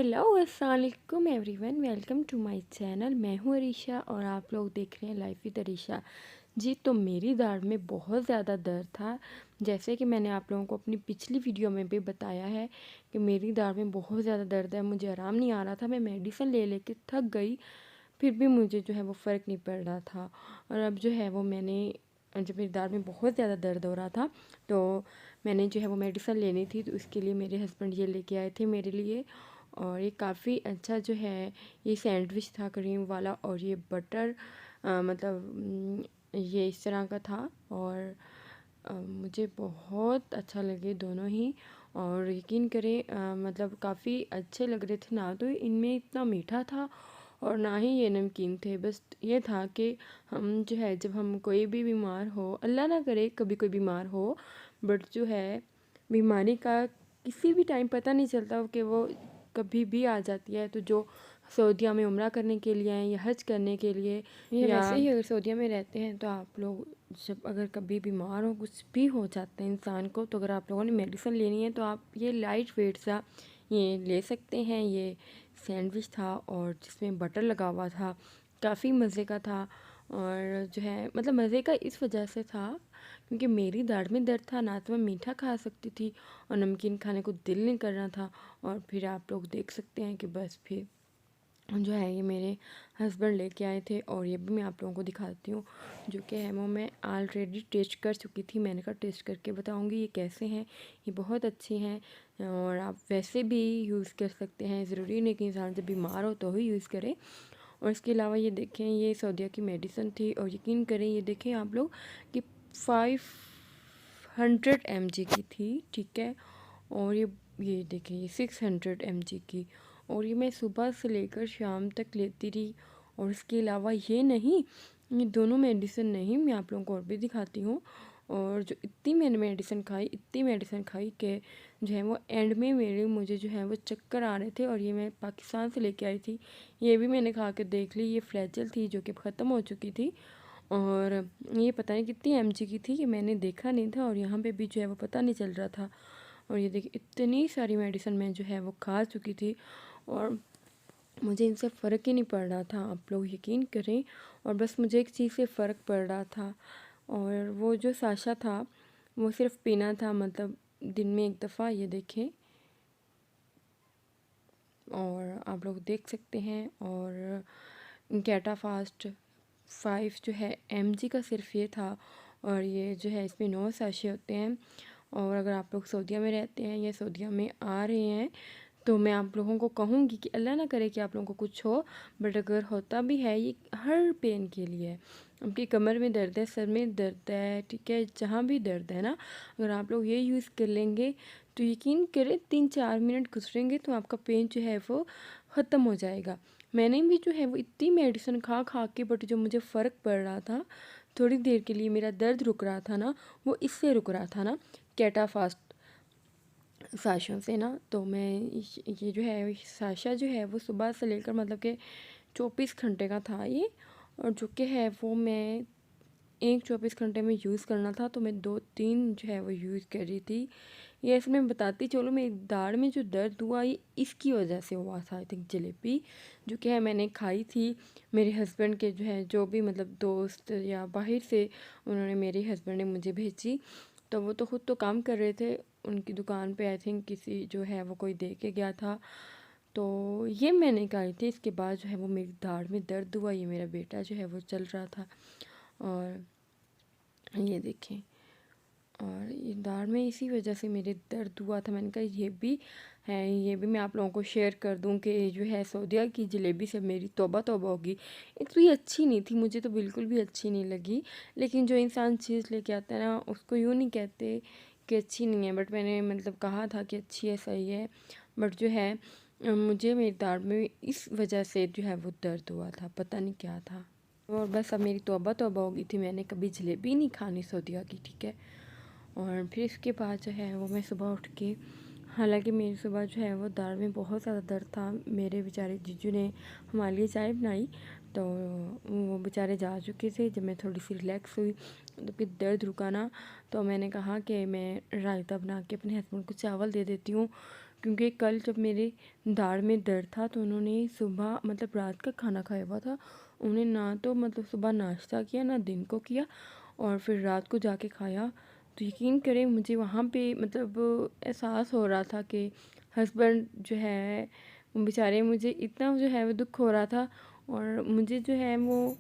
Hello अस्सलाम वालेकुम everyone, welcome to my channel. मैं हूँ अरीशा और आप लोग देख रहे हैं लाइफ विद अरीशा जी। तो मेरी दाढ़ में बहुत ज़्यादा दर्द था। जैसे कि मैंने आप लोगों को अपनी पिछली वीडियो में भी बताया है कि मेरी दाढ़ में बहुत ज़्यादा दर्द है, मुझे आराम नहीं आ रहा था। मैं मेडिसिन ले लेके थक गई, फिर भी मुझे जो है वो फ़र्क नहीं पड़ रहा था। और अब जो है वो जब मेरी दाढ़ में बहुत ज़्यादा दर्द हो रहा था तो मैंने जो है वो मेडिसिन लेनी थी, तो उसके लिए मेरे हस्बैंड ये लेके आए थे मेरे लिए। और ये काफ़ी अच्छा जो है, ये सैंडविच था क्रीम वाला और ये बटर ये इस तरह का था। और मुझे बहुत अच्छा लगे दोनों ही। और यकीन करें मतलब काफ़ी अच्छे लग रहे थे ना, तो इनमें इतना मीठा था और ना ही ये नमकीन थे। बस ये था कि हम जो है, जब हम कोई भी बीमार हो, अल्लाह ना करे कभी कोई बीमार हो, बट जो है बीमारी का किसी भी टाइम पता नहीं चलता कि वो कभी भी आ जाती है। तो जो सऊदीया में उम्रा करने के लिए आए या हज करने के लिए या वैसे ही अगर सऊदीया में रहते हैं, तो आप लोग जब अगर कभी बीमार हो, कुछ भी हो जाता है इंसान को, तो अगर आप लोगों ने मेडिसिन लेनी है तो आप ये लाइट वेट सा ये ले सकते हैं। ये सैंडविच था और जिसमें बटर लगा हुआ था, काफ़ी मज़े का था। और जो है मतलब मज़े का इस वजह से था क्योंकि मेरी दाढ़ में दर्द था ना, तो मैं मीठा खा सकती थी और नमकीन खाने को दिल नहीं कर रहा था। और फिर आप लोग देख सकते हैं कि बस फिर जो है ये मेरे हस्बैंड लेके आए थे और ये भी मैं आप लोगों को दिखाती हूँ, जो कि है वो मैं ऑलरेडी टेस्ट कर चुकी थी। मैंने कहा टेस्ट करके बताऊँगी ये कैसे हैं। ये बहुत अच्छे हैं और आप वैसे भी यूज़ कर सकते हैं, ज़रूरी नहीं कि इंसान जब बीमार हो तो ही यूज़ करें। और इसके अलावा ये देखें, ये सऊदीया की मेडिसिन थी और यकीन करें ये देखें आप लोग कि 500 mg की थी, ठीक है। और ये देखें ये 600 mg की। और ये मैं सुबह से लेकर शाम तक लेती रही। और इसके अलावा ये नहीं, ये दोनों मेडिसिन नहीं, मैं आप लोगों को और भी दिखाती हूँ। और जो इतनी मैंने मेडिसिन खाई, इतनी मेडिसिन खाई कि जो है वो एंड में मुझे जो है वो चक्कर आ रहे थे। और ये मैं पाकिस्तान से लेके आई थी, ये भी मैंने खा के देख ली। ये फ्लैजल थी जो कि ख़त्म हो चुकी थी और ये पता नहीं कितनी mg की थी, ये मैंने देखा नहीं था और यहाँ पे भी जो है वो पता नहीं चल रहा था। और ये देखिए इतनी सारी मेडिसिन मैं जो है वो खा चुकी थी और मुझे इनसे फ़र्क ही नहीं पड़ रहा था, आप लोग यकीन करें। और बस मुझे एक चीज़ से फ़र्क पड़ रहा था और वो जो साशा था वो सिर्फ पीना था, मतलब दिन में एक दफ़ा। ये देखें और आप लोग देख सकते हैं। और कैटा फास्ट 5 जो है mg का सिर्फ ये था। और ये जो है इसमें 9 साशे होते हैं। और अगर आप लोग सऊदीया में रहते हैं या सऊदीया में आ रहे हैं, तो मैं आप लोगों को कहूँगी कि अल्लाह ना करे कि आप लोगों को कुछ हो, बट अगर होता भी है, ये हर पेन के लिए है। आपकी कमर में दर्द है, सर में दर्द है, ठीक है, जहाँ भी दर्द है ना, अगर आप लोग ये यूज़ कर लेंगे तो यकीन करें 3-4 मिनट गुजरेंगे तो आपका पेन जो है वो ख़त्म हो जाएगा। मैंने भी जो है वो इतनी मेडिसिन खा खा के, बट जो मुझे फ़र्क पड़ रहा था, थोड़ी देर के लिए मेरा दर्द रुक रहा था ना, वो इससे रुक रहा था ना, कैटा फास्ट साशों से ना। तो मैं ये जो है साशा जो है वो सुबह से लेकर मतलब कि 24 घंटे का था ये। और जो कि है वो मैं एक 24 घंटे में यूज़ करना था, तो मैं 2-3 जो है वो यूज़ कर रही थी। ये इसमें बताती चलो, मेरी दाढ़ में जो दर्द हुआ ये इसकी वजह से हुआ था। आई थिंक जलेबी जो कि है मैंने खाई थी, मेरे हस्बैंड के जो है जो भी मतलब दोस्त या बाहर से उन्होंने, मेरे हस्बैंड ने मुझे भेजी। तो वो तो ख़ुद तो काम कर रहे थे उनकी दुकान पे, आई थिंक किसी जो है वो कोई दे के गया था। तो ये मैंने खाई थी। इसके बाद जो है वो मेरी दाढ़ में दर्द हुआ, ये मेरा बेटा जो है वो चल रहा था और ये देखें। और ये दाढ़ में इसी वजह से मेरे दर्द हुआ था। मैंने कहा ये भी है, ये भी मैं आप लोगों को शेयर कर दूं कि जो है सऊदीया की जलेबी से मेरी तौबा तौबा होगी। एक तो ये अच्छी नहीं थी, मुझे तो बिल्कुल भी अच्छी नहीं लगी। लेकिन जो इंसान चीज़ लेके आता है ना, उसको यूँ नहीं कहते कि अच्छी नहीं है, बट मैंने मतलब कहा था कि अच्छी है, सही है। बट जो है मुझे मेरी दाढ़ में इस वजह से जो है वो दर्द हुआ था, पता नहीं क्या था। और बस अब मेरी तौबा तौबा हो गई थी, मैंने कभी जलेबी नहीं खानी सऊदीया की, ठीक है। और फिर इसके बाद जो है वो मैं सुबह उठ के, हालांकि मेरी सुबह जो है वो दाढ़ में बहुत ज़्यादा दर्द था, मेरे बेचारे जीजू ने हमारे लिए चाय बनाई, तो वो बेचारे जा चुके थे। जब मैं थोड़ी सी रिलैक्स हुई तो फिर दर्द रुका ना, तो मैंने कहा कि मैं रायता बना के अपने हस्बैंड को चावल दे देती हूँ। क्योंकि कल जब मेरे दाढ़ में दर्द था तो उन्होंने सुबह मतलब रात का खाना खाया हुआ था। उन्होंने ना तो मतलब सुबह नाश्ता किया ना दिन को किया और फिर रात को जाके खाया। तो यकीन करें मुझे वहाँ पे मतलब एहसास हो रहा था कि हस्बैंड जो है वो बेचारे, मुझे इतना जो है वो दुख हो रहा था। और मुझे जो है वो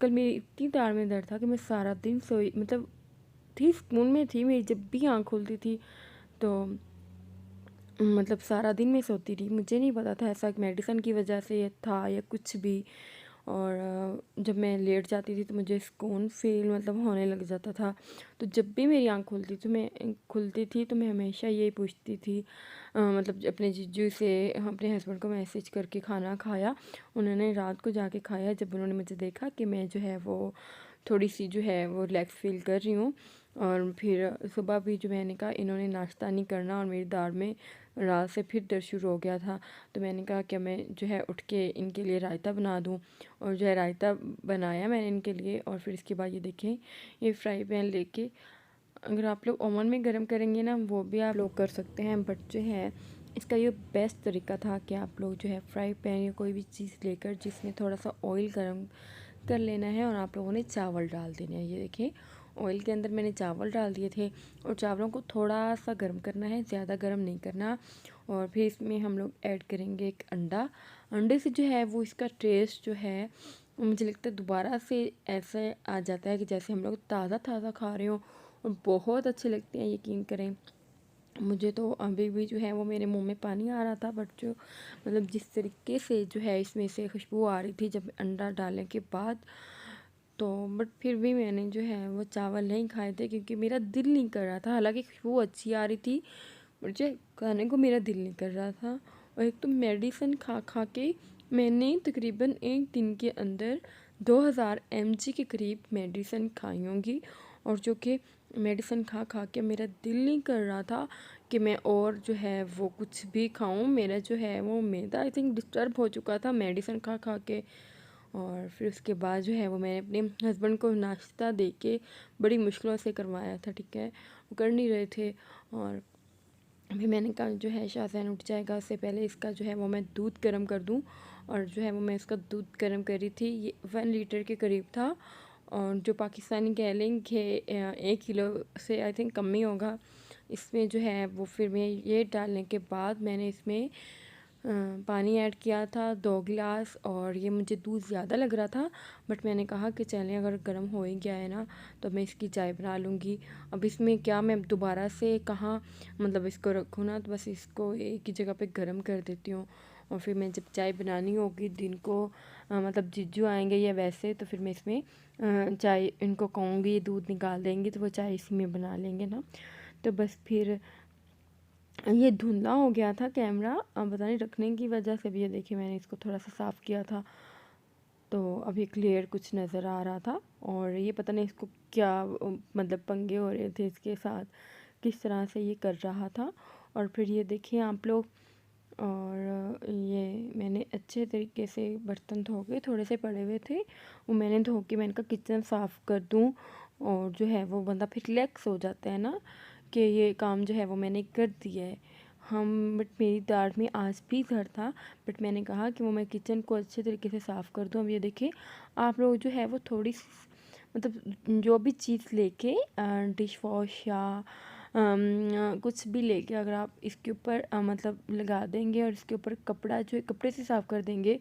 कल मेरी इतनी दाढ़ में दर्द था कि मैं सारा दिन सोई मतलब थी, स्कूल में थी, मेरी जब भी आँख खुलती थी तो मतलब सारा दिन मैं सोती रही। मुझे नहीं पता था ऐसा मेडिसिन की वजह से ये था या कुछ भी। और जब मैं लेट जाती थी तो मुझे सुकून फील मतलब होने लग जाता था। तो जब भी मेरी आँख खुलती थी तो मैं हमेशा यही पूछती थी मतलब अपने जीजू से, अपने हस्बैंड को मैसेज करके खाना खाया। उन्होंने रात को जाके खाया। जब उन्होंने मुझे देखा कि मैं जो है वो थोड़ी सी जो है वो रिलैक्स फील कर रही हूँ, और फिर सुबह भी जो मैंने कहा इन्होंने नाश्ता नहीं करना और मेरी दाढ़ में रात से फिर दर्द शुरू हो गया था। तो मैंने कहा कि मैं जो है उठ के इनके लिए रायता बना दूँ, और जो है रायता बनाया मैंने इनके लिए। और फिर इसके बाद ये देखें, ये फ्राई पैन लेके, अगर आप लोग ओवन में गर्म करेंगे ना वो भी आप लोग कर सकते हैं, बट जो है इसका ये बेस्ट तरीका था कि आप लोग जो है फ्राई पैन या कोई भी चीज़ लेकर जिसमें थोड़ा सा ऑयल गर्म कर लेना है और आप लोगों ने चावल डाल देने हैं। ये देखें, ऑयल के अंदर मैंने चावल डाल दिए थे और चावलों को थोड़ा सा गर्म करना है, ज़्यादा गर्म नहीं करना। और फिर इसमें हम लोग ऐड करेंगे एक अंडा। अंडे से जो है वो इसका टेस्ट जो है मुझे लगता है दोबारा से ऐसे आ जाता है कि जैसे हम लोग ताज़ा ताज़ा खा रहे हो, और बहुत अच्छे लगते हैं, यकीन करें। मुझे तो अभी भी जो है वो मेरे मुंह में पानी आ रहा था, बट जो मतलब जिस तरीके से जो है इसमें से खुशबू आ रही थी जब अंडा डालने के बाद, तो बट फिर भी मैंने जो है वो चावल नहीं खाए थे क्योंकि मेरा दिल नहीं कर रहा था। हालांकि खुशबू अच्छी आ रही थी, मुझे खाने को मेरा दिल नहीं कर रहा था। और एक तो मेडिसिन खा खा के मैंने तकरीबन एक दिन के अंदर 2000 mg के करीब मेडिसिन खाई होंगी, और जो कि मेडिसिन खा खा के मेरा दिल नहीं कर रहा था कि मैं और जो है वो कुछ भी खाऊं। मेरा जो है वो मैदा आई थिंक डिस्टर्ब हो चुका था मेडिसिन खा खा के। और फिर उसके बाद जो है वो मैंने अपने हस्बैंड को नाश्ता दे के बड़ी मुश्किलों से करवाया था, ठीक है, वो कर नहीं रहे थे। और अभी मैंने कहा जो है शाहजहान उठ जाएगा उससे पहले इसका जो है वो मैं दूध गर्म कर दूं। और जो है वो मैं इसका दूध गर्म करी थी, ये 1 लीटर के करीब था। और जो पाकिस्तानी कह लें कि 1 किलो से आई थिंक कम ही होगा। इसमें जो है वो फिर मैं ये डालने के बाद मैंने इसमें पानी ऐड किया था 2 गिलास, और ये मुझे दूध ज़्यादा लग रहा था, बट मैंने कहा कि चलें अगर गर्म हो ही गया है ना तो मैं इसकी चाय बना लूँगी। अब इसमें क्या मैं दोबारा से कहाँ मतलब इसको रखूँ ना, तो बस इसको एक ही जगह पे गर्म कर देती हूँ। और फिर मैं जब चाय बनानी होगी दिन को मतलब जीजू आएंगे या वैसे, तो फिर मैं इसमें चाय इनको कहूँगी दूध निकाल देंगे तो वो चाय इसी में बना लेंगे ना। तो बस फिर ये धुंधला हो गया था कैमरा, अब पता नहीं रखने की वजह से भी। ये देखिए मैंने इसको थोड़ा सा साफ़ किया था तो अभी क्लियर कुछ नज़र आ रहा था। और ये पता नहीं इसको क्या मतलब पंगे हो रहे थे इसके साथ, किस तरह से ये कर रहा था। और फिर ये देखिए आप लोग, और ये मैंने अच्छे तरीके से बर्तन धो के थोड़े से पड़े हुए थे वो मैंने धो के मैंने कहा किचन साफ़ कर दूं। और जो है वो बंदा फिर रिलैक्स हो जाता है ना कि ये काम जो है वो मैंने कर दिया है। हम बट मेरी दाढ़ में आज भी दर्द था, बट मैंने कहा कि वो मैं किचन को अच्छे तरीके से साफ़ कर दूँ। अब ये देखिए आप लोग जो है वो थोड़ी मतलब जो भी चीज़ लेके डिश वॉश या कुछ भी लेके अगर आप इसके ऊपर मतलब लगा देंगे और इसके ऊपर कपड़ा जो है कपड़े से साफ़ कर देंगे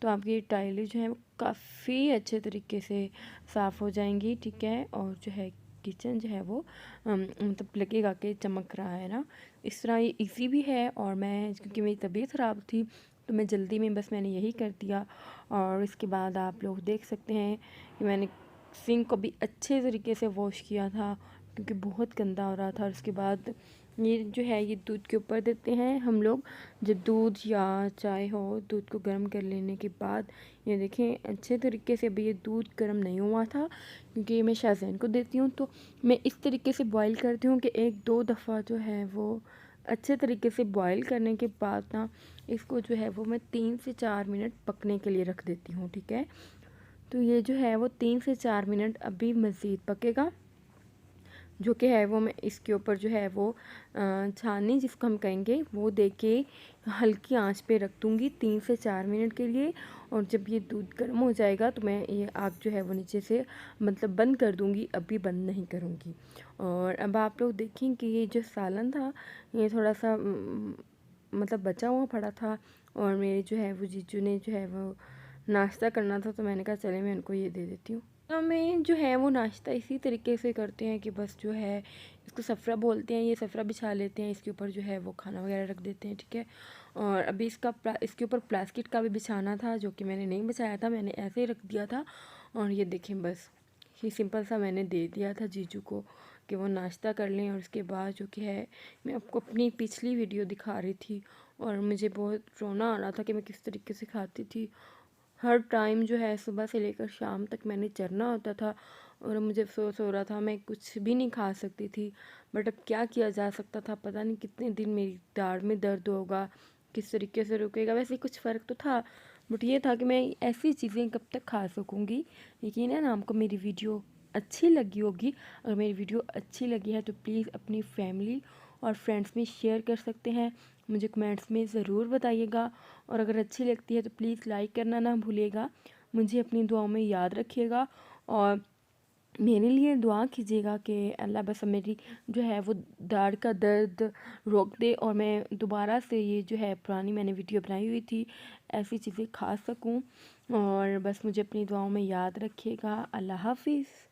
तो आपकी टाइलें जो है वो काफ़ी अच्छे तरीके से साफ़ हो जाएंगी, ठीक है। और जो है किचन जो है वो मतलब लगेगा कि चमक रहा है ना। इस तरह ये इजी भी है, और मैं क्योंकि मेरी तबीयत ख़राब थी तो मैं जल्दी में बस मैंने यही कर दिया। और इसके बाद आप लोग देख सकते हैं कि मैंने सिंक को भी अच्छे तरीके से वॉश किया था क्योंकि बहुत गंदा हो रहा था। और उसके बाद ये जो है ये दूध के ऊपर देते हैं हम लोग, जब दूध या चाय हो दूध को गर्म कर लेने के बाद। ये देखें अच्छे तरीके से अभी ये दूध गर्म नहीं हुआ था क्योंकि मैं शाहजैन को देती हूँ, तो मैं इस तरीके से बॉईल करती हूँ कि 1-2 दफ़ा जो है वो अच्छे तरीके से बॉईल करने के बाद ना इसको जो है वो मैं 3 से 4 मिनट पकने के लिए रख देती हूँ, ठीक है। तो ये जो है वो 3 से 4 मिनट अभी मज़ीद पकेगा जो कि है वो मैं इसके ऊपर जो है वो छाननी जिसको हम कहेंगे वो दे के हल्की आंच पे रख दूँगी 3 से 4 मिनट के लिए। और जब ये दूध गर्म हो जाएगा तो मैं ये आग जो है वो नीचे से मतलब बंद कर दूँगी, अभी बंद नहीं करूँगी। और अब आप लोग देखें कि ये जो सालन था ये थोड़ा सा मतलब बचा हुआ पड़ा था, और मेरे जो है वो जीजू ने जो है वो नाश्ता करना था, तो मैंने कहा चले मैं उनको ये दे देती हूँ। हमें जो है वो नाश्ता इसी तरीके से करते हैं कि बस जो है इसको सफ़रा बोलते हैं, ये सफ़रा बिछा लेते हैं, इसके ऊपर जो है वो खाना वगैरह रख देते हैं, ठीक है। और अभी इसके ऊपर प्लास्टिक का भी बिछाना था जो कि मैंने नहीं बिछाया था, मैंने ऐसे ही रख दिया था। और ये देखें बस ये सिंपल सा मैंने दे दिया था जीजू को कि वो नाश्ता कर लें। और उसके बाद जो कि है मैं आपको अपनी पिछली वीडियो दिखा रही थी, और मुझे बहुत रोना आ रहा था कि मैं किस तरीके से खाती थी। हर टाइम जो है सुबह से लेकर शाम तक मैंने चरना होता था, और मुझे अफसोस हो रहा था मैं कुछ भी नहीं खा सकती थी। बट अब क्या किया जा सकता था, पता नहीं कितने दिन मेरी दाढ़ में दर्द होगा, किस तरीके से रुकेगा। वैसे कुछ फ़र्क तो था, बट ये था कि मैं ऐसी चीज़ें कब तक खा सकूँगी। यकीन है ना आपको मेरी वीडियो अच्छी लगी होगी। अगर मेरी वीडियो अच्छी लगी है तो प्लीज़ अपनी फैमिली और फ्रेंड्स में शेयर कर सकते हैं, मुझे कमेंट्स में ज़रूर बताइएगा। और अगर अच्छी लगती है तो प्लीज़ लाइक करना ना भूलिएगा, मुझे अपनी दुआओं में याद रखिएगा, और मेरे लिए दुआ कीजिएगा कि अल्लाह बस मेरी जो है वो दाढ़ का दर्द रोक दे, और मैं दोबारा से ये जो है पुरानी मैंने वीडियो बनाई हुई थी ऐसी चीज़ें खा सकूं। और बस मुझे अपनी दुआओं में याद रखिएगा। अल्लाह हाफिज़।